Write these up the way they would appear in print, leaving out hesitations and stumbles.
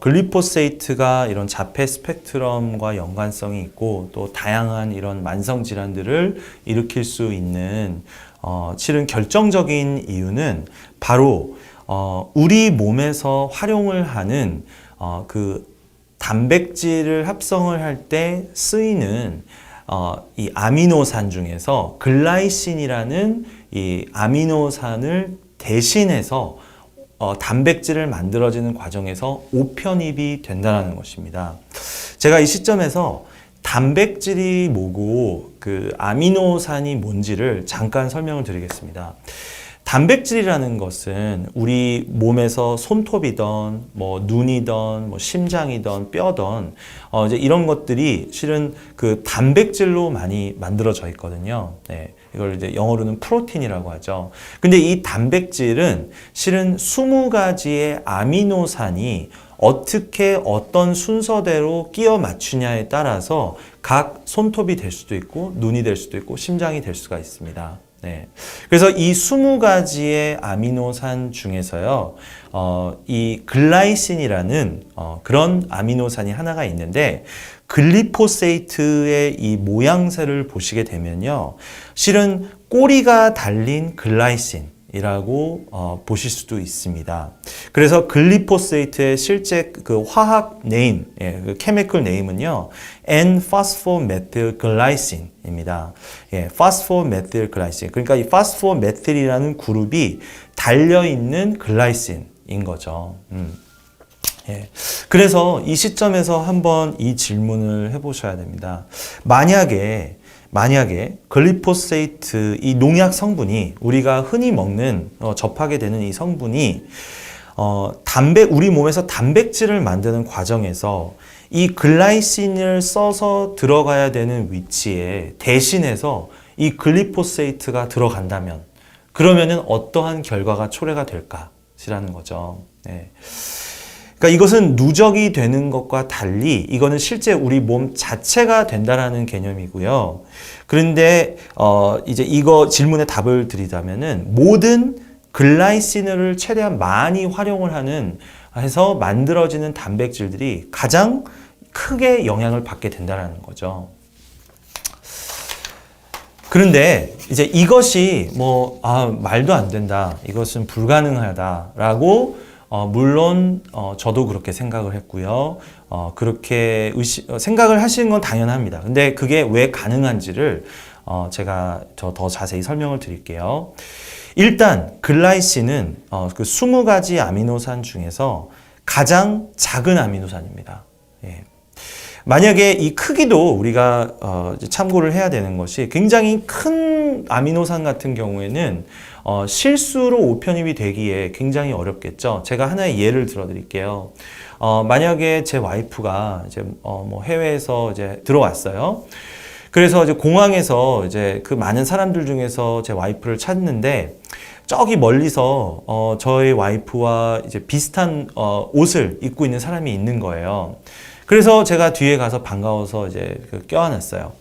글리포세이트가 이런 자폐 스펙트럼과 연관성이 있고 또 다양한 이런 만성 질환들을 일으킬 수 있는 실은 결정적인 이유는 바로 우리 몸에서 활용을 하는 그 단백질을 합성을 할 때 쓰이는 이 아미노산 중에서 글라이신이라는 이 아미노산을 대신해서 단백질을 만들어지는 과정에서 오편입이 된다는 것입니다. 제가 이 시점에서 단백질이 뭐고 그 아미노산이 뭔지를 잠깐 설명을 드리겠습니다. 단백질이라는 것은 우리 몸에서 손톱이든 뭐 눈이든 뭐 심장이든 뼈든 이제 이런 것들이 실은 그 단백질로 많이 만들어져 있거든요. 네, 이걸 이제 영어로는 프로틴이라고 하죠. 근데 이 단백질은 실은 20가지의 아미노산이 어떻게 어떤 순서대로 끼워 맞추냐에 따라서 각 손톱이 될 수도 있고 눈이 될 수도 있고 심장이 될 수가 있습니다. 네. 그래서 이 20가지의 아미노산 중에서요, 이 글라이신이라는 그런 아미노산이 하나가 있는데, 글리포세이트의 이 모양새를 보시게 되면요, 실은 꼬리가 달린 글라이신이라고 보실 수도 있습니다. 그래서 글리포세이트의 실제 그 화학 네임, 그 케미컬 네임은요, N-phosphomethyl-glycin입니다. phosphomethyl-glycine. 그러니까 이 phosphomethyl 그룹이 달려있는 글라이신인 거죠. 그래서 이 시점에서 한번 이 질문을 해보셔야 됩니다. 만약에 글리포세이트 이 농약 성분이 우리가 흔히 먹는 접하게 되는 이 성분이 우리 몸에서 단백질을 만드는 과정에서 이 글라이신을 써서 들어가야 되는 위치에 대신해서 이 글리포세이트가 들어간다면 그러면은 어떠한 결과가 초래가 될까라는 거죠. 네. 그러니까 이것은 누적이 되는 것과 달리 이거는 실제 우리 몸 자체가 된다라는 개념이고요. 그런데 이제 이거 질문에 답을 드리자면은 모든 글라이신을 최대한 많이 활용을 해서 만들어지는 단백질들이 가장 크게 영향을 받게 된다는 거죠. 그런데 이제 이것이 말도 안 된다, 이것은 불가능하다라고 물론 저도 그렇게 생각을 했고요. 그렇게 생각을 하시는 건 당연합니다. 근데 그게 왜 가능한지를 제가 더 자세히 설명을 드릴게요. 일단 글라이신은 그 20가지 아미노산 중에서 가장 작은 아미노산입니다. 예. 만약에 이 크기도 우리가 참고를 해야 되는 것이 굉장히 큰 아미노산 같은 경우에는 실수로 오편입이 되기에 굉장히 어렵겠죠. 제가 하나의 예를 들어 드릴게요. 만약에 제 와이프가 이제 해외에서 이제 들어왔어요. 그래서 이제 공항에서 이제 그 많은 사람들 중에서 제 와이프를 찾는데 저기 멀리서 저희 와이프와 이제 비슷한 옷을 입고 있는 사람이 있는 거예요. 그래서 제가 뒤에 가서 반가워서 이제 껴안았어요.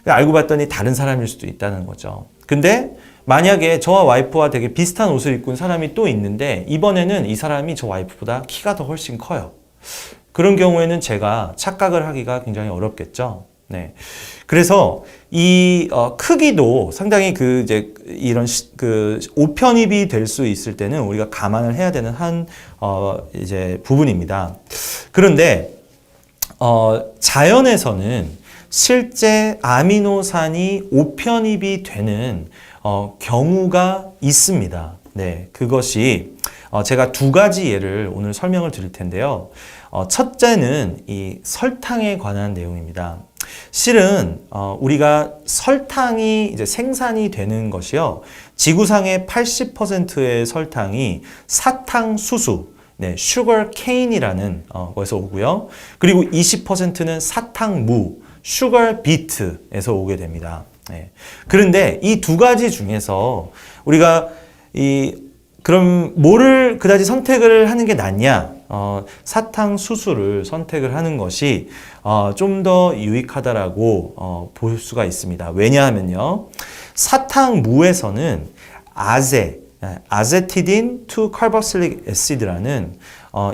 알고 봤더니 다른 사람일 수도 있다는 거죠. 근데 만약에 저와 와이프와 되게 비슷한 옷을 입고 있는 사람이 또 있는데 이번에는 이 사람이 저 와이프보다 키가 더 훨씬 커요. 그런 경우에는 제가 착각을 하기가 굉장히 어렵겠죠. 네. 그래서 이 크기도 상당히 이런 오편입이 될 수 있을 때는 우리가 감안을 해야 되는 이제 부분입니다. 그런데 자연에서는 실제 아미노산이 오편입이 되는 경우가 있습니다. 네, 그것이 제가 2가지 예를 오늘 설명을 드릴 텐데요. 첫째는 이 설탕에 관한 내용입니다. 실은 우리가 설탕이 이제 생산이 되는 것이요, 지구상의 80%의 설탕이 사탕수수, 네, 슈거 케인이라는 거에서 오고요. 그리고 20%는 사탕무, 슈거 비트에서 오게 됩니다. 네. 그런데 이 2가지 중에서 우리가 그럼 뭐를 그다지 선택을 하는 게 낫냐? 사탕수수를 선택을 하는 것이 좀 더 유익하다라고 볼 수가 있습니다. 왜냐하면요, 사탕무에서는 아세티딘 2 카르보실릭 애시드라는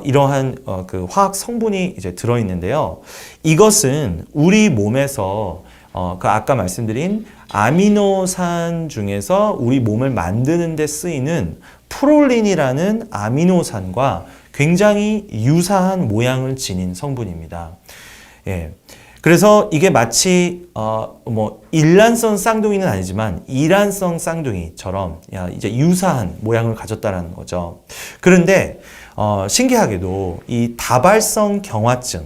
이러한 그 화학 성분이 이제 들어 있는데요. 이것은 우리 몸에서 그 아까 말씀드린 아미노산 중에서 우리 몸을 만드는 데 쓰이는 프롤린이라는 아미노산과 굉장히 유사한 모양을 지닌 성분입니다. 예. 그래서 이게 마치 일란성 쌍둥이는 아니지만 이란성 쌍둥이처럼 이제 유사한 모양을 가졌다라는 거죠. 그런데 신기하게도 이 다발성 경화증,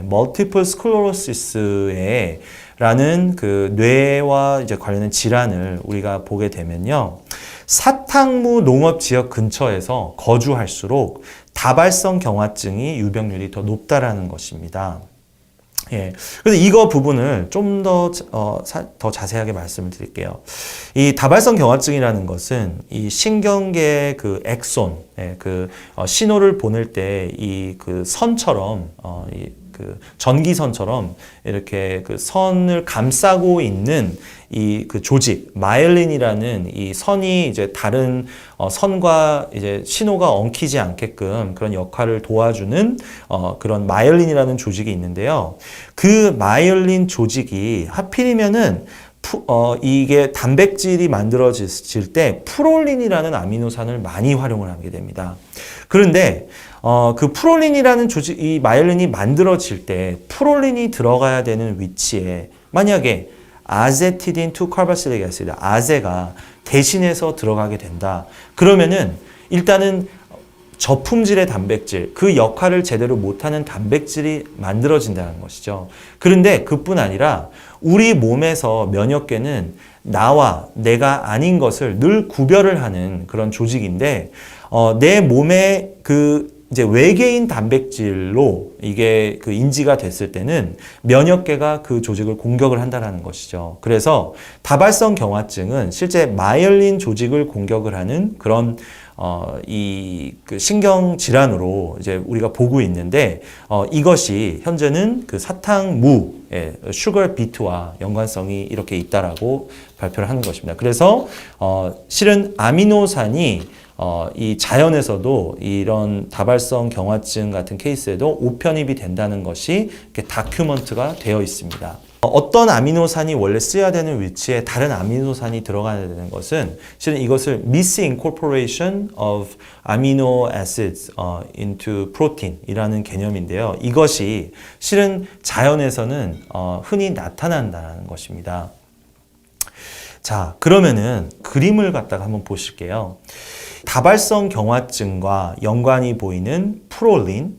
멀티플 스클로로시스에 라는 그 뇌와 이제 관련된 질환을 우리가 보게 되면요. 사탕무 농업 지역 근처에서 거주할수록 다발성 경화증이 유병률이 더 높다라는 것입니다. 예. 그래서 이거 부분을 좀 더 자세하게 말씀을 드릴게요. 이 다발성 경화증이라는 것은 이 신경계 그 엑손, 그 신호를 보낼 때 이 그 선처럼, 그 전기선처럼 이렇게 그 선을 감싸고 있는 이 그 조직, 마이엘린이라는 이 선이 이제 다른 선과 이제 신호가 엉키지 않게끔 그런 역할을 도와주는 그런 마이엘린이라는 조직이 있는데요. 그 마이엘린 조직이 하필이면은 이게 단백질이 만들어질 때 프롤린이라는 아미노산을 많이 활용을 하게 됩니다. 그런데 그 프롤린이라는 조직, 이 마이엘린이 만들어질 때 프롤린이 들어가야 되는 위치에 만약에 아제티딘 2카르바실릭 애시드, 아제가 대신해서 들어가게 된다. 그러면은 일단은 저품질의 단백질, 그 역할을 제대로 못하는 단백질이 만들어진다는 것이죠. 그런데 그뿐 아니라 우리 몸에서 면역계는 나와 내가 아닌 것을 늘 구별을 하는 그런 조직인데, 내 몸에 그 이제 외계인 단백질로 이게 그 인지가 됐을 때는 면역계가 그 조직을 공격을 한다는 것이죠. 그래서 다발성 경화증은 실제 마이엘린 조직을 공격을 하는 그런 이 그 신경 질환으로 이제 우리가 보고 있는데, 이것이 현재는 그 사탕무, 슈거 비트와 연관성이 이렇게 있다라고 발표를 하는 것입니다. 그래서 실은 아미노산이 이 자연에서도 이런 다발성 경화증 같은 케이스에도 오편입이 된다는 것이 이렇게 다큐먼트가 되어 있습니다. 어떤 아미노산이 원래 쓰여야 되는 위치에 다른 아미노산이 들어가야 되는 것은 실은 이것을 misincorporation of amino acids into protein이라는 개념인데요. 이것이 실은 자연에서는 흔히 나타난다는 것입니다. 자, 그러면은 그림을 갖다가 한번 보실게요. 다발성 경화증과 연관이 보이는 프롤린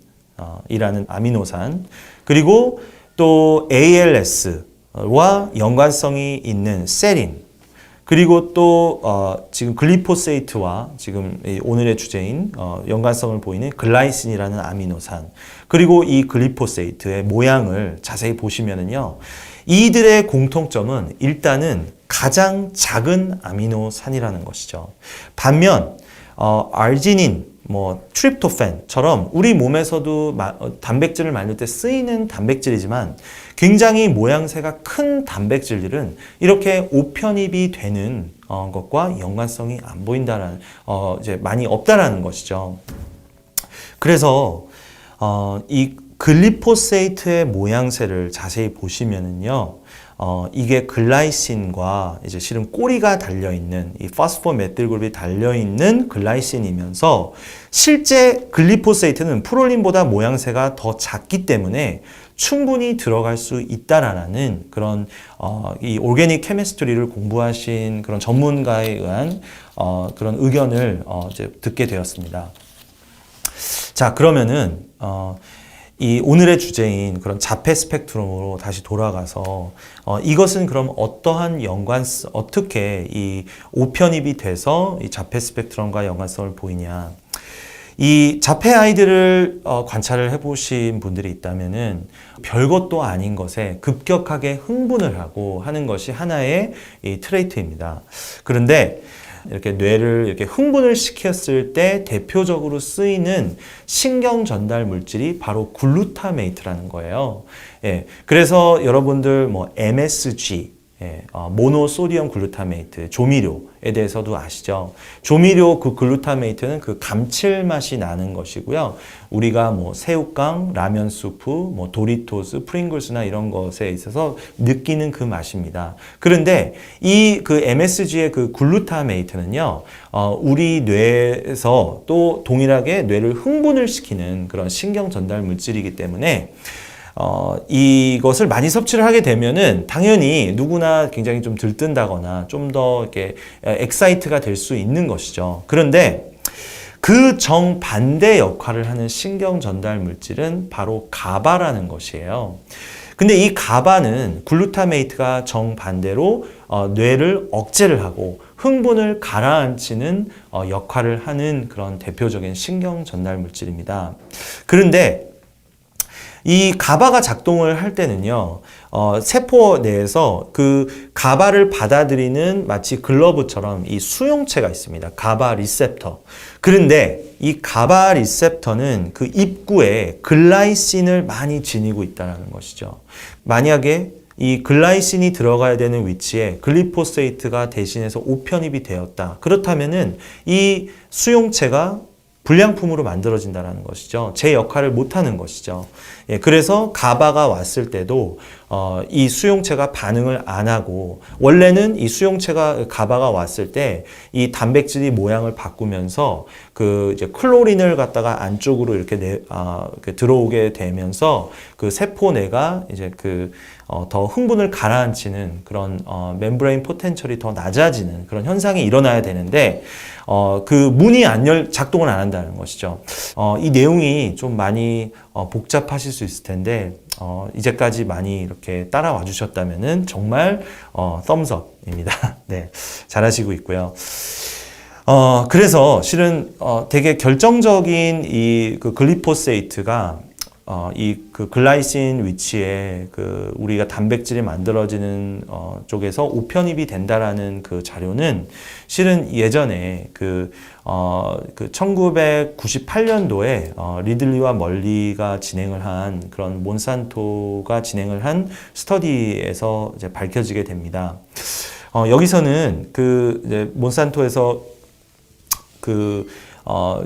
이라는 아미노산, 그리고 또 ALS와 연관성이 있는 세린, 그리고 또 지금 글리포세이트와 지금 오늘의 주제인 연관성을 보이는 글라이신이라는 아미노산, 그리고 이 글리포세이트의 모양을 자세히 보시면은요, 이들의 공통점은 일단은 가장 작은 아미노산이라는 것이죠. 반면 아르지닌, 트립토팬처럼 우리 몸에서도 단백질을 만들 때 쓰이는 단백질이지만 굉장히 모양새가 큰 단백질들은 이렇게 오편입이 되는 것과 연관성이 안 보인다라는, 이제 많이 없다라는 것이죠. 그래서 이 글리포세이트의 모양새를 자세히 보시면은요, 이게 글라이신과 이제 실은 꼬리가 달려있는 이 포스포메틸 그룹이 달려있는 글라이신이면서 실제 글리포세이트는 프롤린보다 모양새가 더 작기 때문에 충분히 들어갈 수 있다라는 그런 이 오르게닉 케미스트리를 공부하신 그런 전문가에 의한 그런 의견을 이제 듣게 되었습니다. 자, 그러면은 이 오늘의 주제인 그런 자폐 스펙트럼으로 다시 돌아가서 이것은 그럼 어떠한 어떻게 이 오편입이 돼서 이 자폐 스펙트럼과 연관성을 보이냐. 이 자폐 아이들을 관찰을 해보신 분들이 있다면은 별것도 아닌 것에 급격하게 흥분을 하고 하는 것이 하나의 이 트레이트입니다. 그런데 이렇게 뇌를 이렇게 흥분을 시켰을 때 대표적으로 쓰이는 신경 전달 물질이 바로 글루타메이트라는 거예요. 예. 그래서 여러분들 MSG, 모노소디엄 글루타메이트, 조미료에 대해서도 아시죠? 조미료 그 글루타메이트는 그 감칠맛이 나는 것이고요. 우리가 뭐 새우깡, 라면 수프, 뭐 도리토스, 프링글스나 이런 것에 있어서 느끼는 그 맛입니다. 그런데 이 그 MSG의 그 글루타메이트는요, 우리 뇌에서 또 동일하게 뇌를 흥분을 시키는 그런 신경 전달 물질이기 때문에 이것을 많이 섭취를 하게 되면은 당연히 누구나 굉장히 좀 들뜬다거나 좀 더 이렇게 엑사이트가 될 수 있는 것이죠. 그런데 그 정반대 역할을 하는 신경 전달 물질은 바로 가바라는 것이에요. 근데 이 가바는 글루타메이트가 정반대로 뇌를 억제를 하고 흥분을 가라앉히는 역할을 하는 그런 대표적인 신경 전달 물질입니다. 그런데 이 가바가 작동을 할 때는요, 세포 내에서 그 가바를 받아들이는 마치 글러브처럼 이 수용체가 있습니다. 가바 리셉터. 그런데 이 가바 리셉터는 그 입구에 글라이신을 많이 지니고 있다는 것이죠. 만약에 이 글라이신이 들어가야 되는 위치에 글리포세이트가 대신해서 오편입이 되었다. 그렇다면은 이 수용체가 불량품으로 만들어진다는 것이죠. 제 역할을 못하는 것이죠. 예, 그래서 가바가 왔을 때도 이 수용체가 반응을 안 하고, 원래는 이 수용체가 가바가 왔을 때 이 단백질이 모양을 바꾸면서 그 이제 클로린을 갖다가 안쪽으로 이렇게 들어오게 되면서 그 세포 내가 이제 더 흥분을 가라앉히는 그런 멤브레인 포텐셜이 더 낮아지는 그런 현상이 일어나야 되는데 그 문이 작동을 안 한다는 것이죠. 이 내용이 좀 많이 복잡하실 수 있을 텐데 이제까지 많이 이렇게 따라와 주셨다면은 정말 썸스업입니다. 네, 잘하시고 있고요. 그래서 실은 되게 결정적인 이 그 글리포세이트가 이 그 글라이신 위치에 그 우리가 단백질이 만들어지는 쪽에서 우편입이 된다라는 그 자료는 실은 예전에 그 1998년도에 리들리와 멀리가 진행을 한 그런 몬산토가 진행을 한 스터디에서 이제 밝혀지게 됩니다. 여기서는 이제 몬산토에서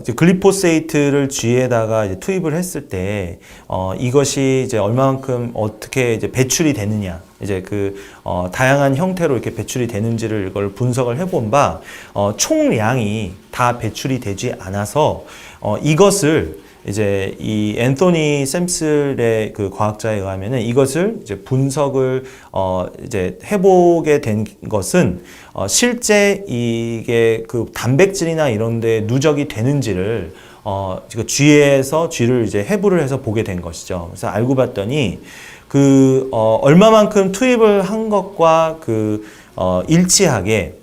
이제 글리포세이트를 쥐에다가 이제 투입을 했을 때, 이것이 이제 얼마만큼 어떻게 이제 배출이 되느냐, 이제 다양한 형태로 이렇게 배출이 되는지를 이걸 분석을 해본 바, 총량이 다 배출이 되지 않아서, 이것을 이제 이 앤토니 샘슬의 그 과학자에 의하면은 이것을 이제 분석을 이제 해보게 된 것은 실제 이게 그 단백질이나 이런 데 누적이 되는지를 쥐를 이제 해부를 해서 보게 된 것이죠. 그래서 알고 봤더니 얼마만큼 투입을 한 것과 일치하게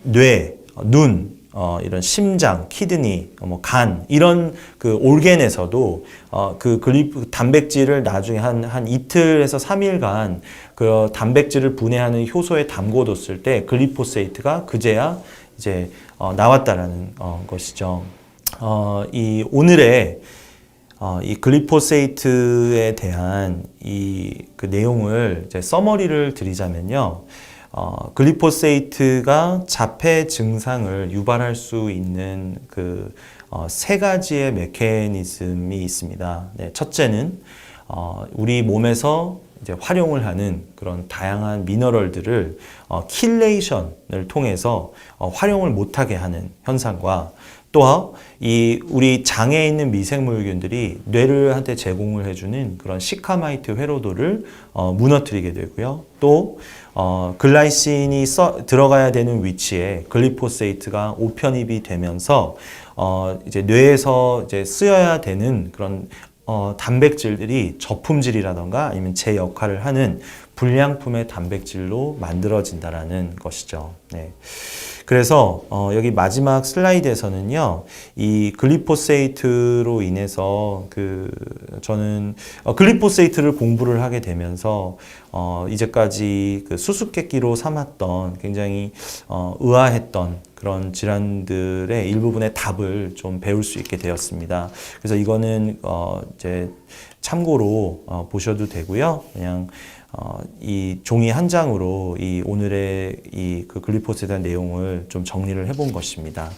뇌, 눈, 이런 심장, 키드니, 간, 이런 올겐에서도 단백질을 나중에 한 이틀에서 3일간 그 단백질을 분해하는 효소에 담궈뒀을 때 글리포세이트가 그제야 이제 나왔다라는 것이죠. 오늘의 이 글리포세이트에 대한 그 내용을 이제 서머리를 드리자면요. 글리포세이트가 자폐 증상을 유발할 수 있는 세 가지의 메커니즘이 있습니다. 네, 첫째는 우리 몸에서 이제 활용을 하는 그런 다양한 미너럴들을 킬레이션을 통해서 활용을 못하게 하는 현상과, 또 우리 장에 있는 미생물균들이 뇌를한테 제공을 해주는 그런 시카마이트 회로도를 무너뜨리게 되고요. 또 글라이신이 들어가야 되는 위치에 글리포세이트가 오편입이 되면서 이제 뇌에서 이제 쓰여야 되는 그런 단백질들이 저품질이라던가 아니면 제 역할을 하는 불량품의 단백질로 만들어진다라는 것이죠. 네. 그래서 여기 마지막 슬라이드에서는요, 이 글리포세이트로 인해서 저는 글리포세이트를 공부를 하게 되면서 이제까지 수수께끼로 삼았던 굉장히 의아했던 그런 질환들의 일부분의 답을 좀 배울 수 있게 되었습니다. 그래서 이거는 이제 참고로 보셔도 되고요. 그냥 이 종이 한 장으로 이 오늘의 이 그 글리포스에 대한 내용을 좀 정리를 해본 것입니다.